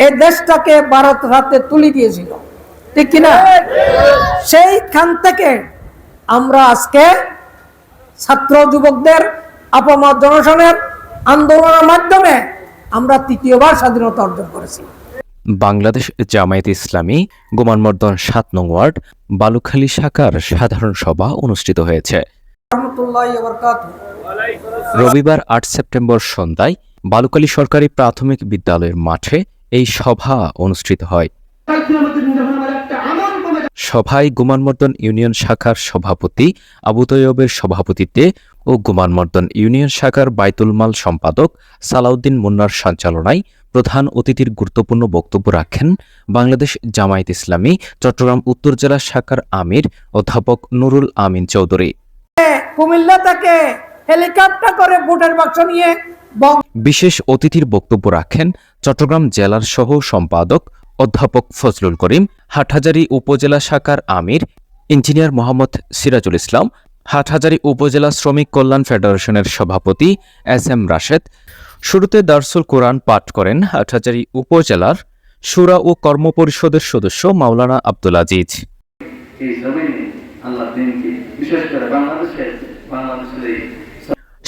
এই দেশটাকে ভারত হাতে তুলে দিয়েছিল, ঠিক কিনা? সেইখান থেকে আমরা আজকে ছাত্র যুবকদের আপামর জনগণের আন্দোলনের মাধ্যমে আমরা তৃতীয়বার স্বাধীনতা অর্জন করেছি। বাংলাদেশ জামায়াতে ইসলামী গোমানমর্দন ৭ নং ওয়ার্ড বালুখালী শাখার সাধারণ সভা অনুষ্ঠিত হয়েছে। রবিবার ৮ সেপ্টেম্বর সন্ধ্যায় বালুখালী সরকারি প্রাথমিক বিদ্যালয়ের মাঠে এই সভা অনুষ্ঠিত হয়। সভায় গোমানমর্দন ইউনিয়ন শাখার সভাপতি আবু তৈয়বের সভাপতিত্বে ও গোমানমর্দন ইউনিয়ন শাখার বাইতুল মাল সম্পাদক সালাউদ্দিন মুন্নার সঞ্চালনায় প্রধান অতিথির গুরুত্বপূর্ণ বক্তব্য রাখেন বাংলাদেশ জামায়াতে ইসলামী চট্টগ্রাম উত্তর জেলা শাখার আমির অধ্যাপক নুরুল আমিন চৌধুরী। কুমিল্লা থেকে হেলিকপ্টার করে ভোটের বাক্স নিয়ে বিশেষ অতিথির বক্তব্য রাখেন চট্টগ্রাম জেলার সহ সম্পাদক অধ্যাপক ফজলুল করিম, হাটহাজারী উপজেলা শাখার আমির ইঞ্জিনিয়ার মোহাম্মদ সিরাজুল ইসলাম, হাটহাজারী উপজেলা শ্রমিক কল্যাণ ফেডারেশনের সভাপতি এস.এম. রাশেদ। শুরুতে দারসুল কোরআন পাঠ করেন হাটহাজারী উপজেলার শুরা ও কর্ম পরিষদের সদস্য মাওলানা আব্দুল আজিজ।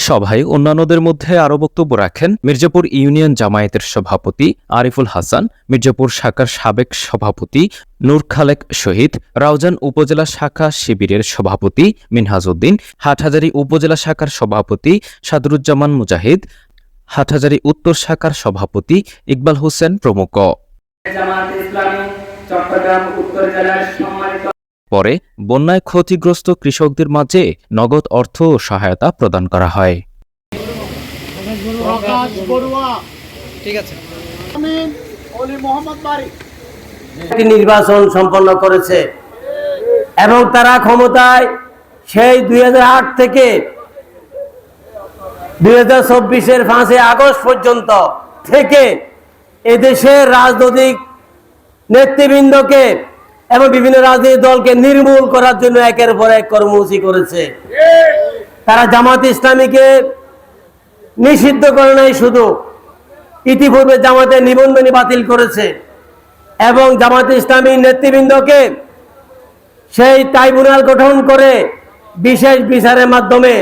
সভায় অন্যান্যদের মধ্যে আরও বক্তব্য রাখেন মির্জাপুর ইউনিয়ন জামায়াতের সভাপতি আরিফুল হাসান, মির্জাপুর শাখার সাবেক সভাপতি নূর খালেক শহীদ, রাউজান উপজেলা শাখা শিবিরের সভাপতি মিনহাজউদ্দিন, হাটহাজারী উপজেলা শাখার সভাপতি সাদরুজ্জামান মুজাহিদ, হাটহাজারী উত্তর শাখার সভাপতি ইকবাল হোসেন প্রমুখ। পরে বন্যায় ক্ষতিগ্রস্ত কৃষকদের মাঝে নগদ অর্থ সহায়তা প্রদান করা হয়। নির্বাচন সম্পন্ন করেছে এবং তারা ক্ষমতায় সেই 2008 থেকে 2024-এর 5 আগস্ট পর্যন্ত থেকে এদেশের রাজনৈতিক নেতৃবৃন্দকে এবং বিভিন্ন রাজনৈতিক দলকে নির্মূল করার জন্য একের পর এক কর্মসূচি করেছে। তারা জামায়াতে ইসলামীকে নিষিদ্ধ করে নাই, শুধু ইতিপূর্বে জামাতের নিবন্ধনী বাতিল করেছে এবং জামায়াতে ইসলামী নেতৃবৃন্দকে সেই ট্রাইব্যুনাল গঠন করে বিশেষ বিচারের মাধ্যমে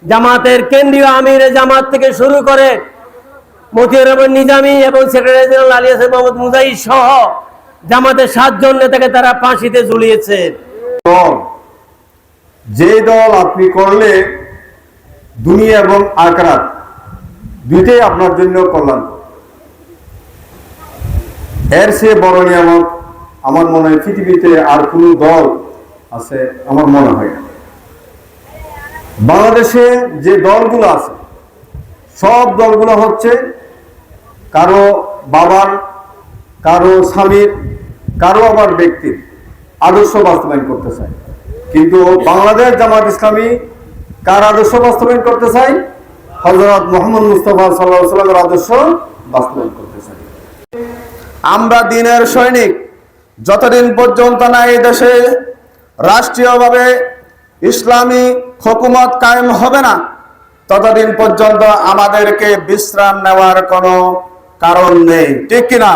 জামাতের কেন্দ্রীয় আমির জামাত থেকে শুরু করে মতিউর রহমান নিজামী এবং সেক্রেটারি জেনারেল আলী হাসান মোহাম্মদ মুজাহিদ সহ জামাতের 7 জন নেতাকে তারা ফাঁসিতে ঝুলিয়েছে। যে দল আপনি করলে দুনিয়া এবং আখিরাত দুইটাই আপনার জন্য কল্যাণ, এর চেয়ে বড় নিয়ামত আমার মনে হয় পৃথিবীতে আর কোন দল আছে আমার মনে হয় না। বাংলাদেশে যে দলগুলো আছে সব দলগুলো হচ্ছে কারো বাবার, কারো স্বামীর, কারো আবার ব্যক্তির আদর্শ বাস্তবায়ন করতে চায়, কিন্তু বাংলাদেশ জামায়াত ইসলামী কার আদর্শ বাস্তবায়ন করতে চায়? হযরত মুহাম্মদ মুস্তাফা সাল্লাল্লাহু আলাইহি ওয়াসাল্লামের আদর্শ বাস্তবায়ন করতে চায়। আমরা দিনের সৈনিক, যতদিন পর্যন্ত না এই দেশে রাষ্ট্রীয়ভাবে ইসলামী হুকুমত কায়েম হবে না ততদিন পর্যন্ত আমাদেরকে বিশ্রাম নেওয়ার কোনো কারণ নেই, ঠিক কিনা?